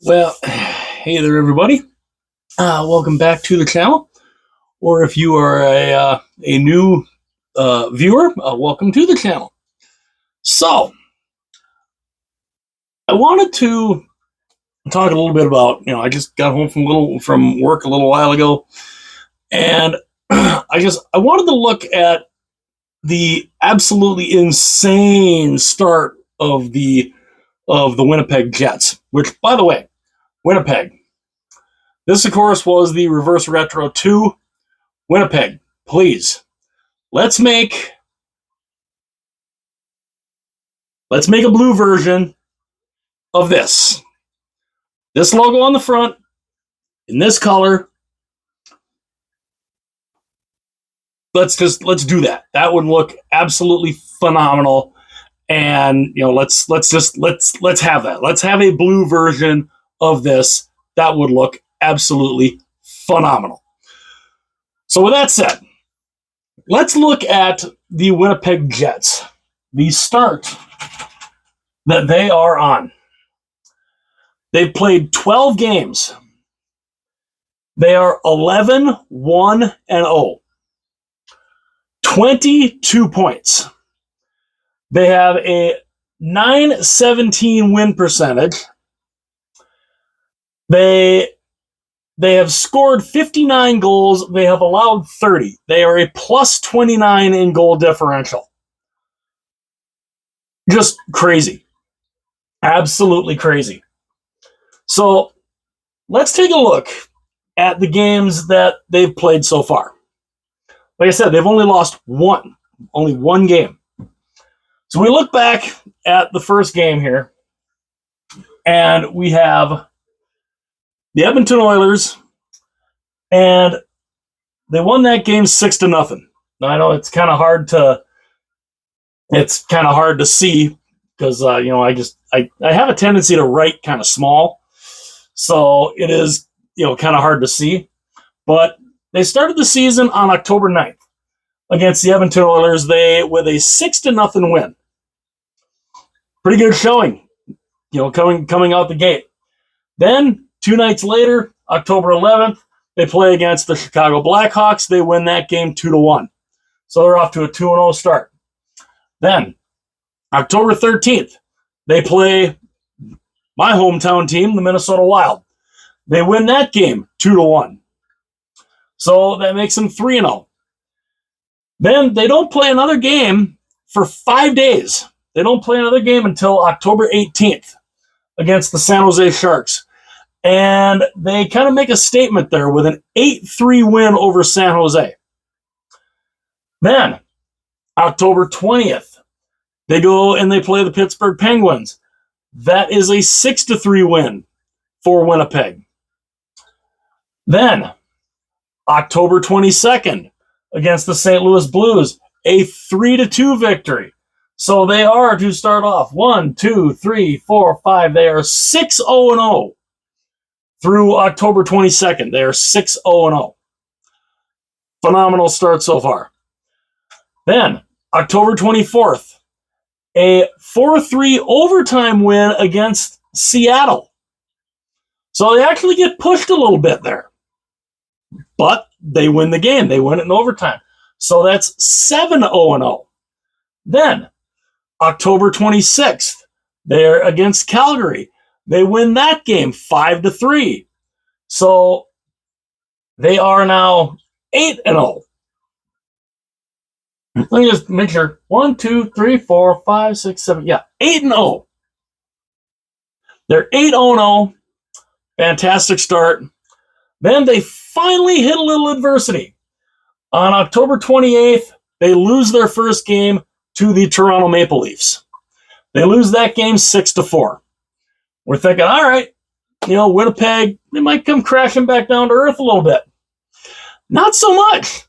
Well, hey there, everybody. Welcome back to the channel. Or if you are a new viewer, welcome to the channel. So, I wanted to talk a little bit about, I just got home from work a little while ago, and I wanted to look at the absolutely insane start of the Winnipeg Jets, which, by the way, Winnipeg. This, of course, was the reverse retro to Winnipeg. Please, let's make a blue version of this. This logo on the front, in this color. Let's do that. That would look absolutely phenomenal. And let's have that. Let's have a blue version of this. That would look absolutely phenomenal. So with that said, let's look at the Winnipeg Jets, the start that they are on. They've played 12 games. They are 11-1-0. 22 points. They have a .917 win percentage. They have scored 59 goals. They have allowed 30. They are a +29 in goal differential. Just crazy. Absolutely crazy. So let's take a look at the games that they've played so far. Like I said, they've only lost only one game. So we look back at the first game here, and we have the Edmonton Oilers, and they won that game 6-0. Now I know it's kind of hard to see because I have a tendency to write kind of small, so it is kind of hard to see. But they started the season on October 9th against the Edmonton Oilers. With a 6-0 win. Pretty good showing, coming out the gate. Then 2 nights later, October 11th, they play against the Chicago Blackhawks. They win that game 2-1. So they're off to a 2-0 start. Then October 13th, they play my hometown team, the Minnesota Wild. They win that game 2-1. So that makes them 3-0. Then they don't play another game for 5 days. They don't play another game until October 18th against the San Jose Sharks. And they kind of make a statement there with an 8-3 win over San Jose. Then, October 20th, they go and they play the Pittsburgh Penguins. That is a 6-3 win for Winnipeg. Then, October 22nd, against the St. Louis Blues, a 3-2 victory. So they are, to start off, 1, 2, 3, 4, 5. They are 6-0-0 through October 22nd. They are 6-0-0. Phenomenal start so far. Then, October 24th, a 4-3 overtime win against Seattle. So they actually get pushed a little bit there. But they win the game. They win it in overtime. So that's 7-0-0. Then, October 26th, they're against Calgary. They win that game 5-3. So they are now 8-0. Let me just make sure. 1, 2, 3, 4, 5, 6, 7. Yeah, 8-0. They're 8-0. Fantastic start. Then they finally hit a little adversity. On October 28th, they lose their first game to the Toronto Maple Leafs. They lose that game 6-4. We're thinking, all right, Winnipeg, they might come crashing back down to earth a little bit. Not so much,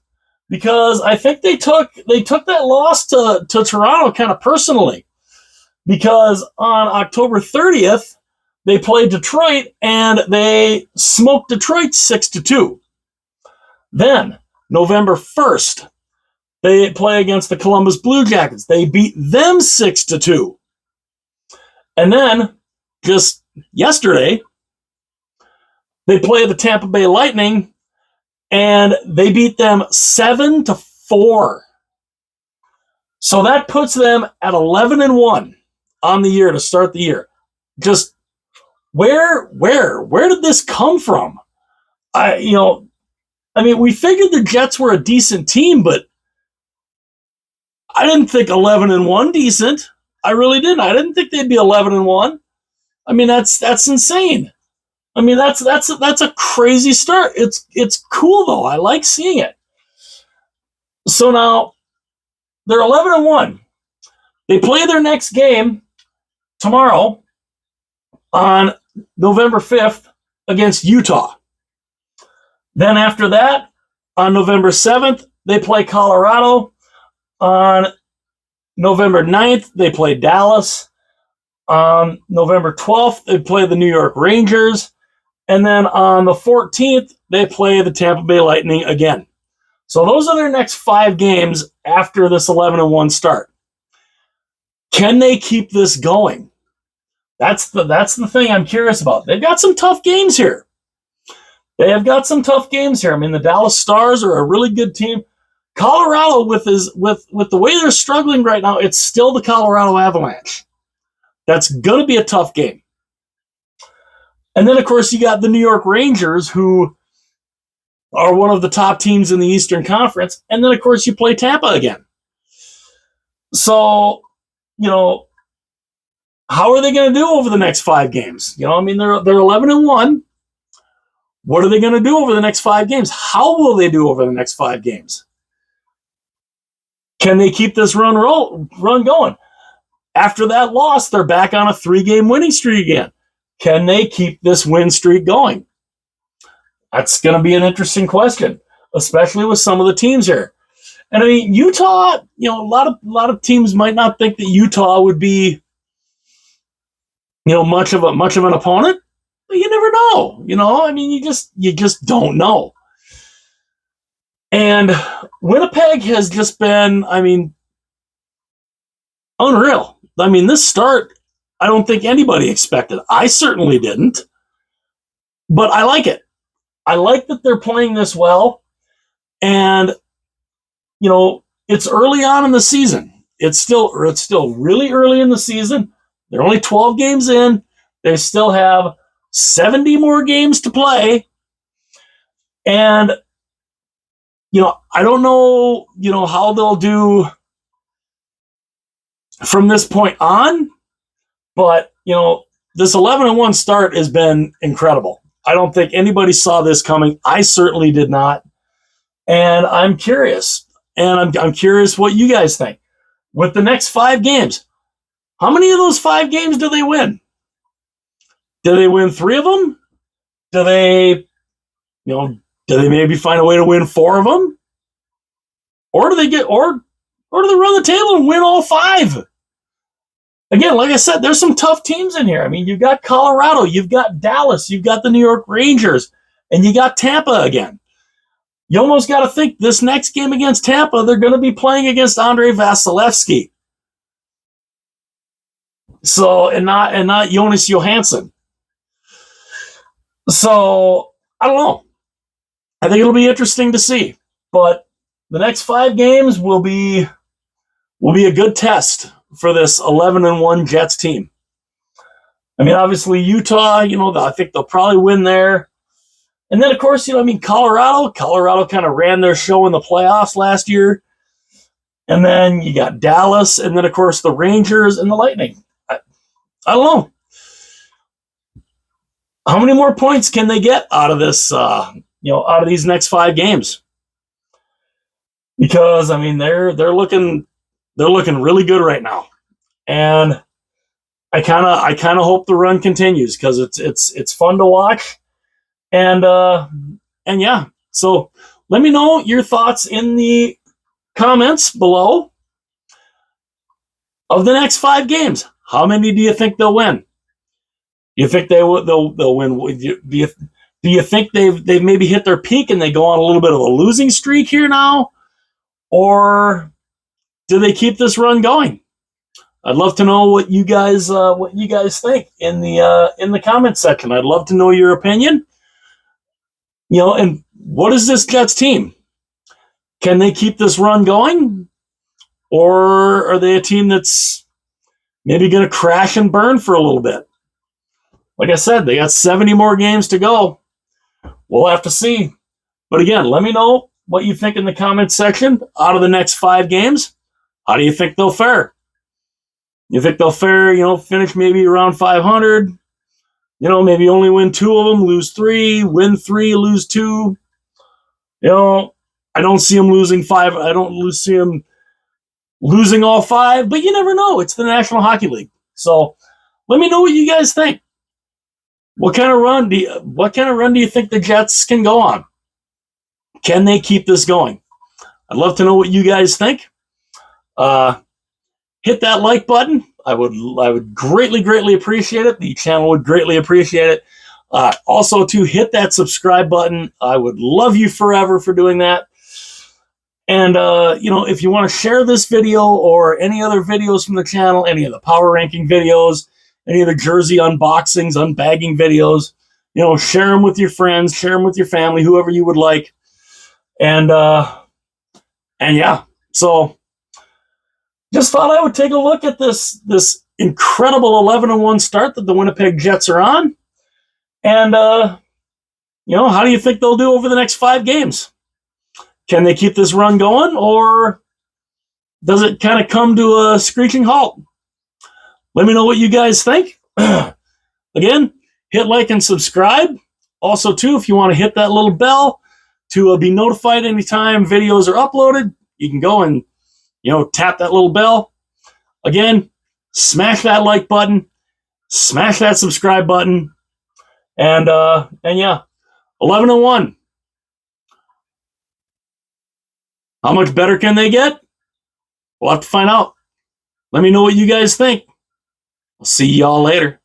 because I think they took that loss to Toronto kind of personally, because on October 30th, they played Detroit and they smoked Detroit 6-2. Then, November 1st, they play against the Columbus Blue Jackets. They beat them 6-2. And then, just yesterday, They play the Tampa Bay Lightning, and they beat them 7-4. So that puts them at 11-1 on the year to start the year. Just where did this come from? We figured the Jets were a decent team, but I didn't think 11-1 decent. I really didn't. I didn't think they'd be 11-1. I mean, that's insane. I mean, that's a crazy start. It's cool though. I like seeing it. So now they're 11-1. They play their next game tomorrow on November 5th against Utah. Then after that, on November 7th, they play Colorado. On November 9th, they play Dallas. On November 12th, they play the New York Rangers. And then on the 14th, they play the Tampa Bay Lightning again. So those are their next 5 games after this 11-1 start. Can they keep this going? That's the thing I'm curious about. They've got some tough games here. They have got some tough games here. I mean, the Dallas Stars are a really good team. Colorado, with the way they're struggling right now, it's still the Colorado Avalanche. That's going to be a tough game. And then, of course, you got the New York Rangers, who are one of the top teams in the Eastern Conference. And then, of course, you play Tampa again. So, how are they going to do over the next 5 games? They're 11-1. What are they going to do over the next 5 games? How will they do over the next 5 games? Can they keep this run going? After that loss, they're back on a 3-game winning streak again. Can they keep this win streak going? That's going to be an interesting question, especially with some of the teams here. And I mean, Utah, a lot of teams might not think that Utah would be, much of an opponent. But you never know. I mean, you just don't know. And Winnipeg has just been, unreal. I mean, this start, I don't think anybody expected. I certainly didn't. But I like it. I like that they're playing this well. And, it's early on in the season. It's still really early in the season. They're only 12 games in. They still have 70 more games to play. And, I don't know, how they'll do from this point on. But, this 11-1 start has been incredible. I don't think anybody saw this coming. I certainly did not. And I'm curious. And I'm curious what you guys think. With the next 5 games, how many of those 5 games do they win? Do they win 3 of them? Do they maybe find a way to win 4 of them? Or do they do they run the table and win all 5? Again, like I said, there's some tough teams in here. I mean, you've got Colorado, you've got Dallas, you've got the New York Rangers, and you got Tampa again. You almost got to think this next game against Tampa, they're going to be playing against Andrei Vasilevsky. So, and not Jonas Johansson. So, I don't know. I think it'll be interesting to see. But the next 5 games will be a good test for this 11-1 Jets team. I mean, obviously Utah, I think they'll probably win there. And then, of course, Colorado kind of ran their show in the playoffs last year. And then you got Dallas, and then, of course, the Rangers and the Lightning. I don't know. How many more points can they get out of this, out of these next 5 games? Because, I mean, they're looking really good right now. And I kind of hope the run continues because it's fun to watch. And yeah, so let me know your thoughts in the comments below of the next 5 games. How many do you think they'll win? Do you think they'll win? Do you think they've maybe hit their peak and they go on a little bit of a losing streak here now, or do they keep this run going? I'd love to know what you guys think in the comment section. I'd love to know your opinion. And what is this Jets team? Can they keep this run going? Or are they a team that's maybe going to crash and burn for a little bit? Like I said, they got 70 more games to go. We'll have to see. But again, let me know what you think in the comments section. Out of the next 5 games, how do you think they'll fare? You think they'll fare, finish maybe around 500? Maybe only win 2 of them, lose 3, win 3, lose 2. I don't see them losing 5. I don't see them losing all 5, but you never know. It's the National Hockey League. So let me know what you guys think. What kind of run do you think the Jets can go on? Can they keep this going? I'd love to know what you guys think. Hit that like button. I would greatly appreciate it. The channel would greatly appreciate it. Also, to hit that subscribe button. I would love you forever for doing that. And, if you want to share this video or any other videos from the channel, any of the power ranking videos, any of the jersey unboxings, unbagging videos, share them with your friends, share them with your family, whoever you would like. And yeah, so just thought I would take a look at this incredible 11-1 start that the Winnipeg Jets are on. And, how do you think they'll do over the next 5 games? Can they keep this run going, or does it kind of come to a screeching halt? Let me know what you guys think. Again, hit like and subscribe. Also, too, if you want to hit that little bell to be notified anytime videos are uploaded, you can go and, tap that little bell. Again, smash that like button, smash that subscribe button, and yeah, 11-1. How much better can they get? We'll have to find out. Let me know what you guys think. I'll see y'all later.